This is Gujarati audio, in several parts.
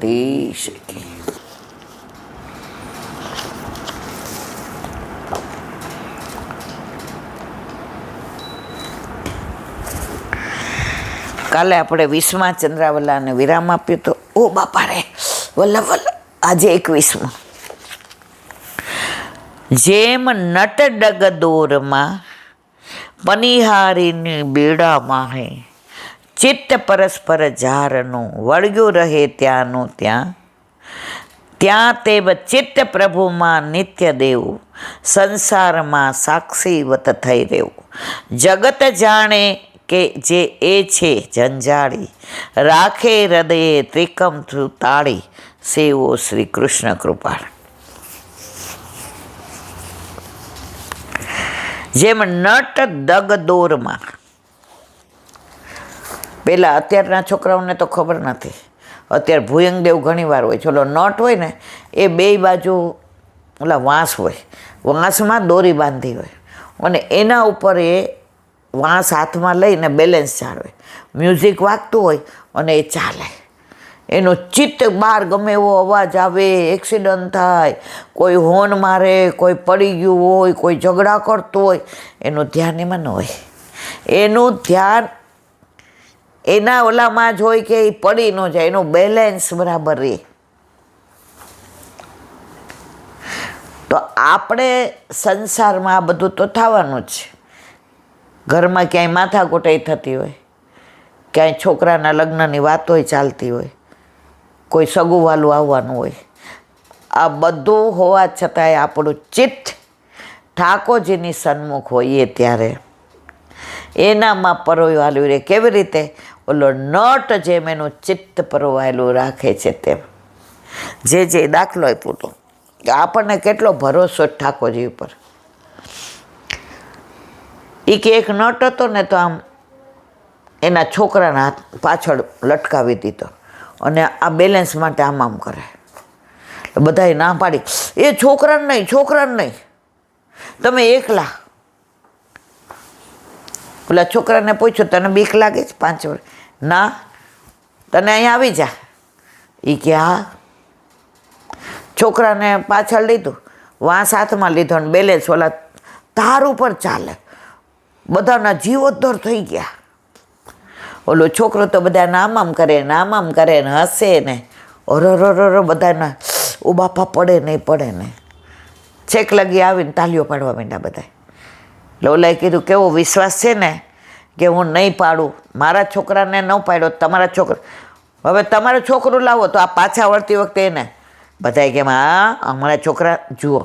દ્વારકાધીશ કી. કાલે આપણે 20મા ચંદ્રાવલાને વિરામ આપ્યું તો ઓ બાપા રે વલ્લભ વલ્લભ, આજે 21મા. જેમ નટ ડગ દોરમાં પનિહારીની બેડામાં હે, ચિત્ત પરસ્પર ઝારનું વળગ્યું રહે ત્યાંનું ત્યાં. ત્યાં તેવ ચિત્ત પ્રભુમાં નિત્ય દેવું, સંસારમાં સાક્ષીવત થઈ રહેવું. જગત જાણે કે જે એ છે જંજાળી, રાખે હૃદયે ત્રિકમ તાળી, સેવો શ્રી કૃષ્ણ કૃપાળ. જેમ નટ દગ દોરમાં, પેલા અત્યારના છોકરાઓને તો ખબર નથી, અત્યારે ભુયંગદેવ ઘણી વાર હોય, ચલો નટ હોય ને એ બે બાજુ ઓલા વાંસ હોય, વાંસમાં દોરી બાંધી હોય અને એના ઉપર એ વાંસ હાથમાં લઈને બેલેન્સ જાળવે, મ્યુઝિક વાગતું હોય અને એ ચાલે. એનું ચિત્ત બહાર ગમે એવો અવાજ આવે, એક્સિડન્ટ થાય, કોઈ હોર્ન મારે, કોઈ પડી ગયું હોય, કોઈ ઝઘડા કરતું હોય, એનું ધ્યાન એમાં ન હોય. એનું ધ્યાન એના ઓલામાં જ હોય કે એ પડી ન જાય, એનું બેલેન્સ બરાબર રહે. તો આપણે સંસારમાં આ બધું તો થવાનું જ છે. ઘરમાં ક્યાંય માથાકૂટાઈ થતી હોય, ક્યાંય છોકરાના લગ્નની વાતોય ચાલતી હોય, કોઈ સગુવાલું આવવાનું હોય, આ બધું હોવા છતાંય આપણું ચિત્ત ઠાકોરજીની સન્મુખ હોઈએ ત્યારે એનામાં પરોવાયેલું રહે. કેવી રીતે? ઓલો નટ જેમ એનું ચિત્ત પરોવાયેલું રાખે છે તેમ. જે દાખલો આપ્યો હતો કે આપણને કેટલો ભરોસો ઠાકોરજી ઉપર. એ કે એક નટ હતો ને તો આમ એના છોકરાના હાથ પાછળ લટકાવી દીધો અને આ બેલેન્સ માટે આમ કરે. બધાએ ના પાડી, એ છોકરાને નહીં, છોકરાને નહીં, તમે એકલા. ઓલા છોકરાને પૂછ્યું તને બીક લાગે છે 5 વર્ષ? ના, તને અહીંયા આવી જા. એ કે હા. છોકરાને પાછળ લીધું, વાંસ હાથમાં લીધો ને બેલેન્સ ઓલા તાર ઉપર ચાલે. બધાના જીવોદ્ધર થઈ ગયા. ઓલો છોકરો તો બધાને આમ કરે ને આમ કરે ને હસે ને ઓરો બધાના ઓ બાપા પડે નહીં, પડે નહીં. છેક લગી આવીને તાલીઓ પાડવા માંડ્યા બધા. ઓલાએ કીધું કેવો વિશ્વાસ છે ને કે હું નહીં પાડું, મારા છોકરાને ન પાડ્યો, તમારા છોકરા, હવે તમારું છોકરું લાવો તો આ પાછા વળતી વખતે એને બધાએ કેમ હા અમારા છોકરા જુઓ.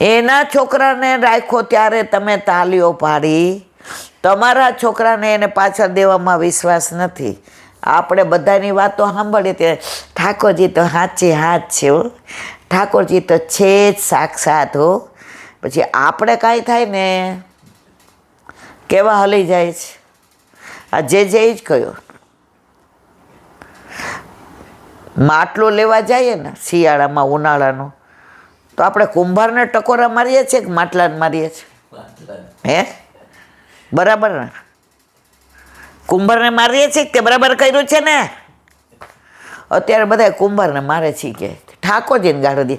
એના છોકરાને રાખ્યો ત્યારે તમે તાલીઓ પાડી, તમારા છોકરાને એને પાછળ દેવામાં વિશ્વાસ નથી. આપણે બધાની વાતો સાંભળીએ ત્યારે ઠાકોરજી તો સાચે હાથ છે હો, ઠાકોરજી તો છે જ સાક્ષાત હો. પછી આપણે કાંઈ થાય ને કેવા હલી જાય છે. આ જે જ કહ્યું, માટલું લેવા જઈએ ને શિયાળામાં ઉનાળાનું તો આપણે કુંભારને ટકોરા મારીએ છીએ કે માટલાને મારીએ છીએ? હે બરાબર ને? કુંભારને મારીએ છીએ કે બરાબર કર્યું છે ને? અત્યારે બધા કુંભારને મારે છે કે ઠાકોરજીને ગાળો દે.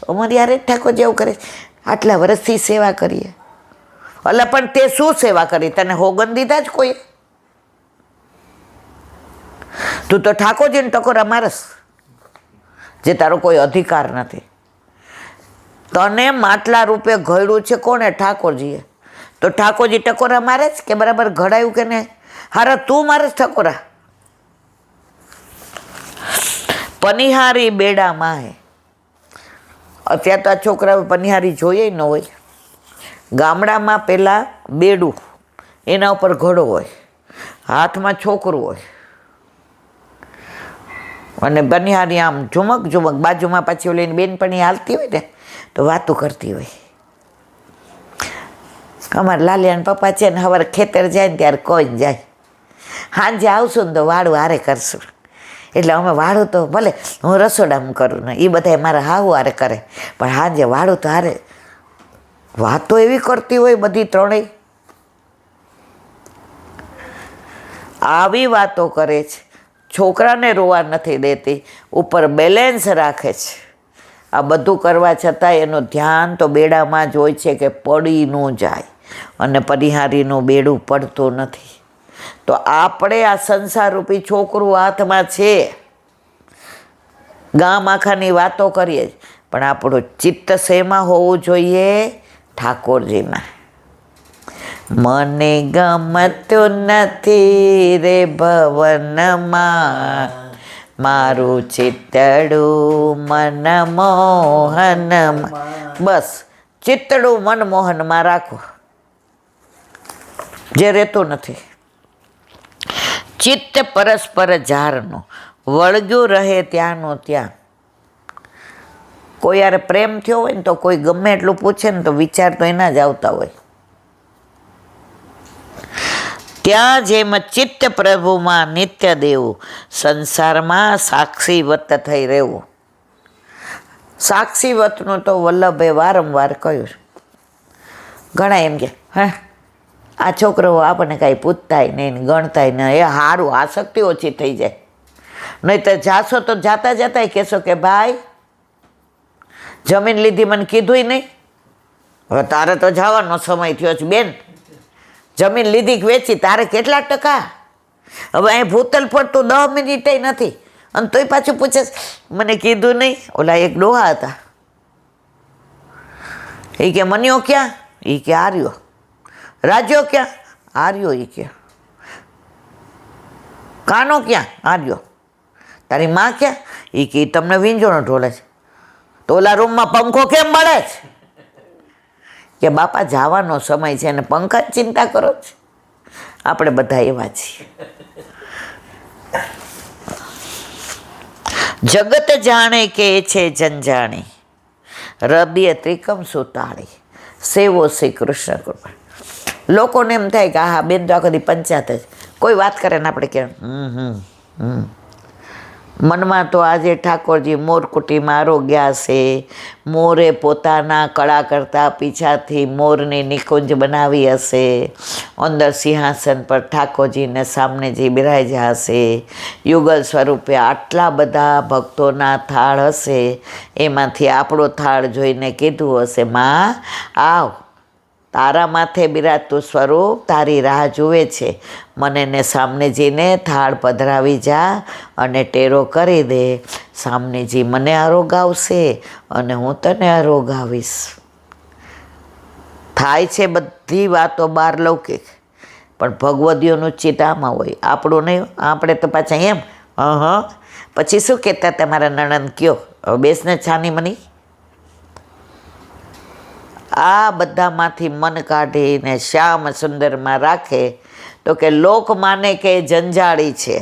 અમારી યારે ઠાકોરજી એવું કરે, આટલા વર્ષથી સેવા કરીએ. એટલે પણ તે શું સેવા કરી? તને હોગન દીધા જ કોઈ? તું તો ઠાકોરજીને ટકોરા મારસ, જે તારો કોઈ અધિકાર નથી. તને માટલા રૂપે ઘડ્યું છે કોને? ઠાકોરજીએ. તો ઠાકોરજી ટકોરા મારે જ કે બરાબર ઘડાયું કે નહીં? હારા તું મારે ઠકોરા. પનિહારી બેડામાં હે. અત્યારે તો આ છોકરાઓ પનિહારી જોઈએ ન હોય. ગામડામાં પહેલાં બેડું, એના ઉપર ઘડો હોય, હાથમાં છોકરું હોય અને પનિહારી આમ ઝુમક ઝુમક, બાજુમાં પાછી ઓલીને બેનપણી હાલતી હોય ને તો વાતું કરતી હોય. અમારા લાલિયાના પપ્પા છે ને સવારે ખેતર જાય ને ત્યારે કોઈ જાય, સાંજે આવશું ને તો વાળું હારે કરશું. એટલે અમે વાળું તો ભલે હું રસોડામાં કરું ને એ બધા મારા હાવું હારે કરે, પણ સાંજે વાળું તો હારે. વાતો એવી કરતી હોય બધી ત્રણેય. આવી વાતો કરે છે છોકરાને રોવા નથી દેતી, ઉપર બેલેન્સ રાખે છે. આ બધું કરવા છતાં એનું ધ્યાન તો બેડામાં જ હોય છે કે પડી ન જાય, અને પરિહારીનું બેડું પડતું નથી. તો આપણે આ સંસારરૂપી છોકરું હાથમાં છે, ગામ આખાની વાતો કરીએ પણ આપણું ચિત્ત શેમાં હોવું જોઈએ? ઠાકોરજીમાં. મને ગમતું નથી રે ભવનમાં, મારું ચિત્તડું મનમોહનમાં. બસ ચિત્તડું મનમોહનમાં રાખો, જે રહેતું નથી. ચિત્ત પરસ્પર ઝારનું, વળગ્યું રહે ત્યાંનું ત્યાં. કોઈ યારે પ્રેમ થયો હોય ને તો કોઈ ગમે એટલું પૂછે ને તો વિચાર તો એના જ આવતા હોય. ત્યાં જેમ ચિત્ત પ્રભુમાં નિત્ય દેવું, સંસારમાં સાક્ષીવત થઈ રહેવું. સાક્ષીવતનું તો વલ્લભે વારંવાર કહ્યું. ઘણા એમ કે આ છોકરો આપણને કાંઈ પૂછતાય નહીં, ગણતાય નહીં, એ સારું, આસક્તિ ઓછી થઈ જાય. નહીં તો જાશો તો જાતા જતા કહેશો કે ભાઈ જમીન લીધી, મને કીધુંય નહીં. હવે તારે તો જવાનો સમય થયો છે બેન, જમીન લીધી વેચી, તારે કેટલા ટકા? હવે અહીં ભૂતલ પડતું 10 મિનિટે નથી, અને તોય પાછું પૂછે મને કીધું નહીં. ઓલા એક ડોહા હતા, એ કે મન્યો ક્યાં? એ કે આર્યો. રાજ્યો ક્યાં? આર્યો. એ કે કાનો ક્યાં? આર્યો. તારી માં ક્યાં? એ કે તમને વીંજોનો ઢોલે છે. તો ઓલા રૂમમાં પંખો કેમ મળે છે? કે બાપા જવાનો સમય છે અને પંખા જ ચિંતા કરો છો. આપણે બધા એવા છીએ. જગત જાણે કે છે જનજાણી, હૃદય ત્રિકમ સુતાળી, સેવો શ્રી કૃષ્ણ કૃપા. લોકોને એમ થાય કે હા બેન તો આખો દી પંચાયત જ, કોઈ વાત કરે ને આપણે કે મનમાં તો આજે ઠાકોરજી મોરકુટીમાં આરોગ્યા છે. મોરે પોતાના કળા કરતા પીછાથી મોરની નિકુંજ બનાવી હશે. અંદર સિંહાસન પર ઠાકોરજીને સામને જે બિરાજ્યા હશે. યુગલ સ્વરૂપે આટલા બધા ભક્તોના થાળ હશે, એમાંથી આપણો થાળ જોઈને કીધું હશે માં આવ, તારા માથે બિરાજતું સ્વરૂપ તારી રાહ જુએ છે, મને ને સામનેજીને થાળ પધરાવી જા અને ટેરો કરી દે. સામનેજી મને આરોગાવશે અને હું તને આરોગાવીશ. થાય છે બધી વાતો બહાર લૌકિક, પણ ભગવદીઓનું ચિત્ત આમાં હોય, આપણું નહીં. આપણે તો પાછા એમ પછી શું કહેતા તમારા નણંદ કયો, હવે બેસને છાની મની. આ બધામાંથી મન કાઢીને શ્યામ સુંદરમાં રાખે તો કે લોક માને કે જંજાળી છે,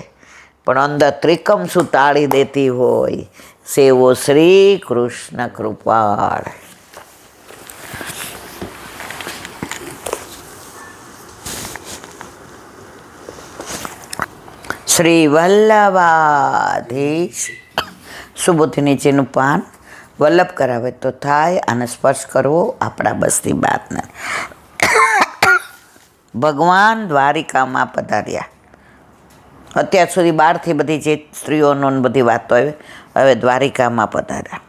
પણ અંદર ત્રિકમ સુતાળી દેતી હોય. સેવો શ્રી કૃષ્ણ કૃપાળ. શ્રી વલ્લભાધીશ. સુબોધી નીચેનું પાન વલ્લભ કરાવે તો થાય, આને સ્પર્શ કરવો આપણા બસની બાતને. ભગવાન દ્વારિકામાં પધાર્યા. અત્યાર સુધી બહારથી બધી જે સ્ત્રીઓનો બધી વાતો આવી, હવે દ્વારિકામાં પધાર્યા.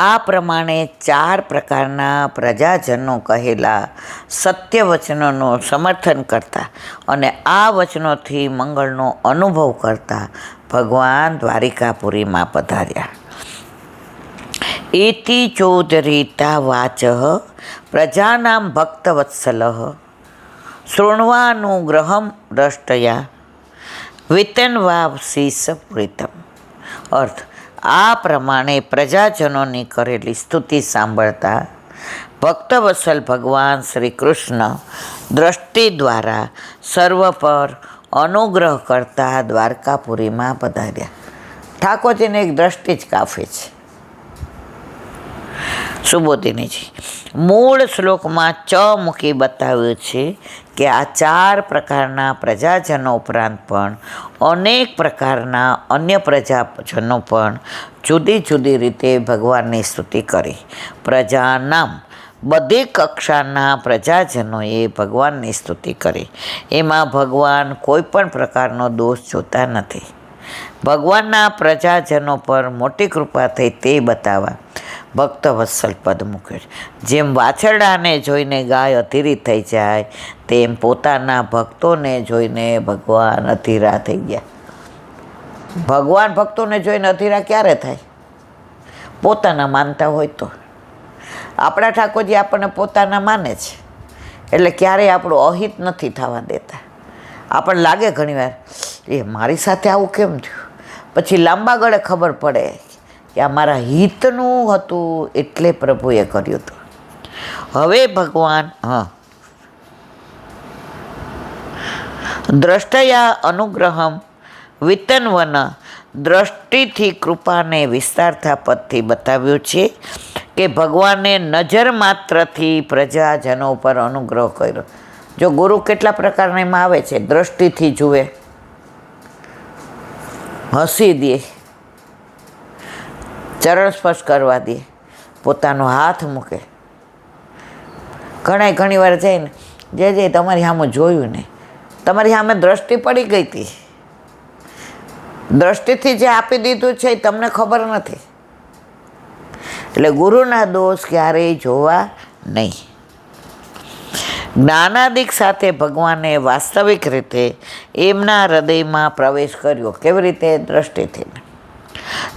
આ પ્રમાણે 4 પ્રકારના પ્રજાજનો કહેલા સત્ય વચનોનું સમર્થન કરતા અને આ વચનોથી મંગળનો અનુભવ કરતા ભગવાન દ્વારિકાપુરીમાં પધાર્યા. એતિ ચોદરીતા વાચ પ્રજાનામ ભક્તવત્સલ શૃણ્વાનુગ્રહમ દ્રષ્ટયા વિતન્વાશીષ પ્રીતમ. અર્થ: આ પ્રમાણે પ્રજાજનોની કરેલી સ્તુતિ સાંભળતા ભક્તવત્સલ ભગવાન શ્રી કૃષ્ણ દ્રષ્ટિ દ્વારા સર્વ પર અનુગ્રહ કરતા દ્વારકાપુરીમાં પધાર્યા. ઠાકોરજીને એક દ્રષ્ટિ જ કાફી છે. સુબોધિનીજી મૂળ શ્લોકમાં ચ મૂકી બતાવ્યું છે કે આ 4 પ્રકારના પ્રજાજનો ઉપરાંત પણ અનેક પ્રકારના અન્ય પ્રજાજનો પણ જુદી જુદી રીતે ભગવાનની સ્તુતિ કરી. પ્રજાનામ બધી કક્ષાના પ્રજાજનોએ ભગવાનની સ્તુતિ કરી. એમાં ભગવાન કોઈ પણ પ્રકારનો દોષ જોતા નથી. ભગવાનના પ્રજાજનો પર મોટી કૃપા થઈ તે બતાવવા ભક્ત વત્સલ પદ મૂક્યો છે. જેમ વાછરડાને જોઈને ગાય અધીરી થઈ જાય તેમ પોતાના ભક્તોને જોઈને ભગવાન અધીરા થઈ ગયા. ભગવાન ભક્તોને જોઈને અધીરા ક્યારે થાય? પોતાના માનતા હોય તો. આપણા ઠાકોરજી આપણને પોતાના માને છે એટલે ક્યારેય આપણું અહિત નથી થવા દેતા. આપણને લાગે ઘણીવાર એ મારી સાથે આવું કેમ થયું, પછી લાંબા ગાળે ખબર પડે કે આ મારા હિતનું હતું એટલે પ્રભુએ કર્યું હતું. હવે ભગવાન દ્રષ્ટયા અનુગ્રહમ વિતન્વન દ્રષ્ટિથી કૃપાને વિસ્તારતા પદથી બતાવ્યું છે કે ભગવાને નજર માત્રથી પ્રજાજનો પર અનુગ્રહ કર્યો. જો ગુરુ કેટલા પ્રકારના એમાં આવે છે, દ્રષ્ટિથી જુએ, હસી દે, ચરણ સ્પર્શ કરવા દે, પોતાનો હાથ મૂકે. ઘણી વાર જઈને જે તમારી સામે જોયું ને, તમારી સામે દ્રષ્ટિ પડી ગઈ હતી, દ્રષ્ટિથી જે આપી દીધું છે એ તમને ખબર નથી. એટલે ગુરુના દોષ ક્યારેય જોવા નહીં. જ્ઞાનાદિક સાથે ભગવાને વાસ્તવિક રીતે એમના હૃદયમાં પ્રવેશ કર્યો. કેવી રીતે? દ્રષ્ટિથી.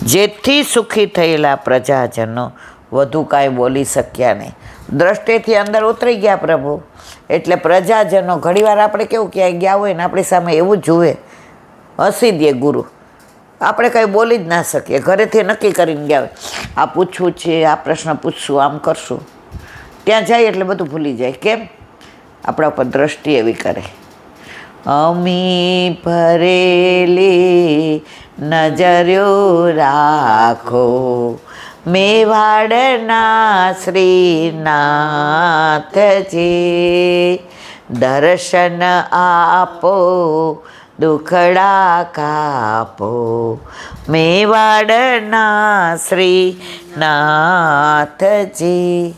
જેથી સુખી થયેલા પ્રજાજનો વધુ કાંઈ બોલી શક્યા નહીં. દ્રષ્ટિથી અંદર ઉતરી ગયા પ્રભુ. એટલે પ્રજાજનો ઘણીવાર આપણે કેવું ક્યાંય ગયા હોય ને આપણી સામે એવું જુએ, હસી દે ગુરુ, આપણે કંઈ બોલી જ ના શકીએ. ઘરેથી નક્કી કરીને ગયા હોય આ પૂછવું છે, આ પ્રશ્ન પૂછશું, આમ કરશું, ત્યાં જાય એટલે બધું ભૂલી જાય. કેમ? આપણા ઉપર દ્રષ્ટિ એવી કરે. અમી ભરેલી નજર્યો રાખો મેવાડના શ્રીનાથજી, દર્શન આપો દુખડા કાપો મેવાડના શ્રીનાથજી.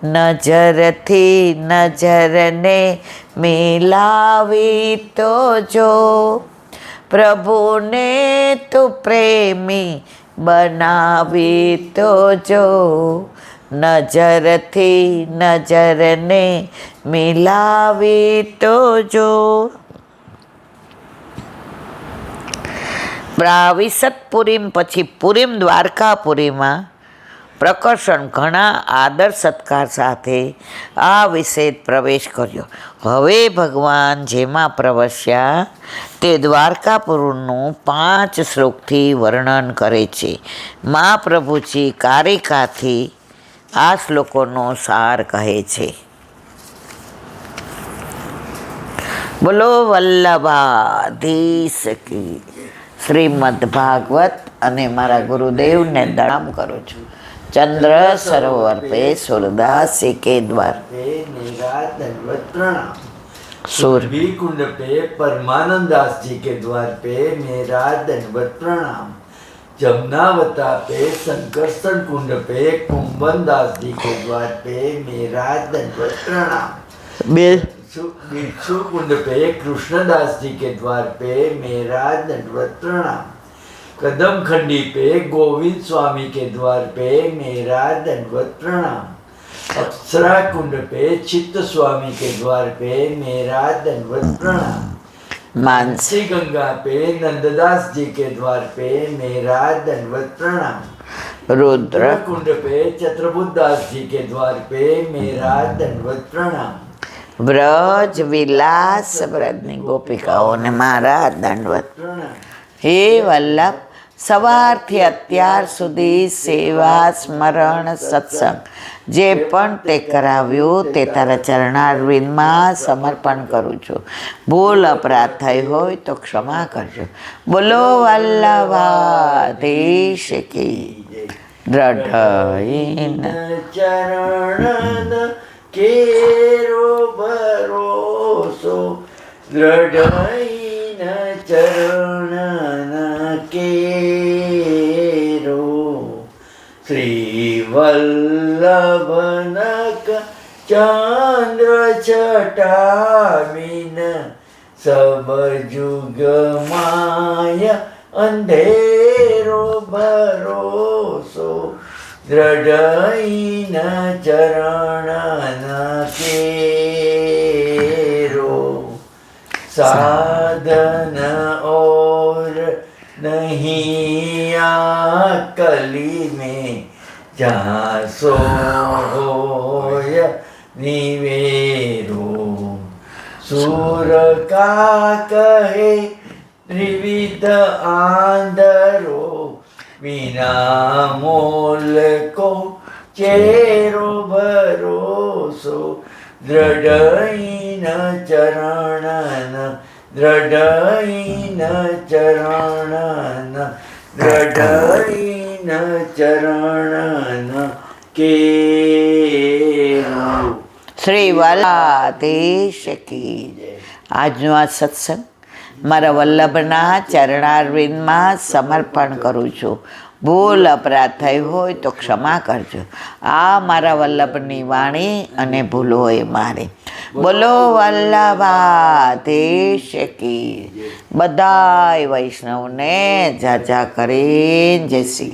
નજરથી નજરને મિલાવી તો જો, પ્રભુને તું પ્રેમી બનાવી તો જો. નજરથી નજરને મિલાવી તો જો. પ્રાવિશતપુરીમ પછી પુરીમ દ્વારકાપુરીમાં પ્રકર્ષણ ઘણા આદર સત્કાર સાથે આ વિશે પ્રવેશ કર્યો. હવે ભગવાન જેમાં પ્રવશ્યા તે દ્વારકાપુરનું 5 શ્લોકથી વર્ણન કરે છે. મહાપ્રભુજી કારિકાથી આ શ્લોકોનો સાર કહે છે. બોલો વલ્લભાધીશ કી. શ્રીમદ ભાગવત અને મારા ગુરુદેવને પ્રણામ કરું છું. चंद्र सरोवर पे सूरदास के द्वार सुरभि कुंड पे परमानंद दास जी के द्वार पे मेरा दंडवत प्रणाम। जमुनावता पे संकर्षण कुंड पे कुंभन दास जी के द्वार पे मेरा दंडवत प्रणाम। बिच्छू कुंड पे कृष्णदास जी के द्वार पे मेरा दंडवत प्रणाम। कदम खंडी पे गोविंद स्वामी के द्वार पे मेरा दंडवत प्रणाम। अप्सरा कुंड पे चित्त स्वामी के द्वार पे मेरा दंडवत प्रणाम। मानसी गंगा पे नंददास जी के द्वार पे मेरा दंडवत प्रणाम। रुद्र कुंड पे चत्रबुद्धास जी के द्वार पे मेरा दंडवत प्रणाम। ब्रज विलास ब्रजनी गोपिकाओं ने मारा दंडवत प्रणाम। हे वल्लभ, સવારથી અત્યાર સુધી સેવા સ્મરણ સત્સંગ જે પણ તે કરાવ્યું તે તારા ચરણારવિંદમાં સમર્પણ કરું છું. ભૂલ અપરાધ થઈ હોય તો ક્ષમા કરજો. બોલો વલ્લભાધીશ કી. દ્રઢઈન ચરણ કેરો ભરોસો, દ્રઢઈન ચરણ કેરો, શ્રી વલ્લભન चंद्र छटाविन सब जुग माया अंधेरो भरोसो दृढ़ चरण केरो साधन और नहीं कली में जहाँ सोय निवेरो सूर का कहे त्रिविध आंधरो बिना मोल को चेरो भरोसो दृढ़ चरण दृढ़ चरण दृढ़ चरण के શ્રી વાલાધીશ કી જય. આજનો આ સત્સંગ મારા વલ્લભના ચરણારવિંદમાં સમર્પણ કરું છું. ભૂલ અપરાધ થઈ હોય તો ક્ષમા કરજો. આ મારા વલ્લભની વાણી અને ભૂલ હોય મારી. બોલો વલ્લભાધીશ કી. બધાય વૈષ્ણવને જાજા કરીને જય શ્રી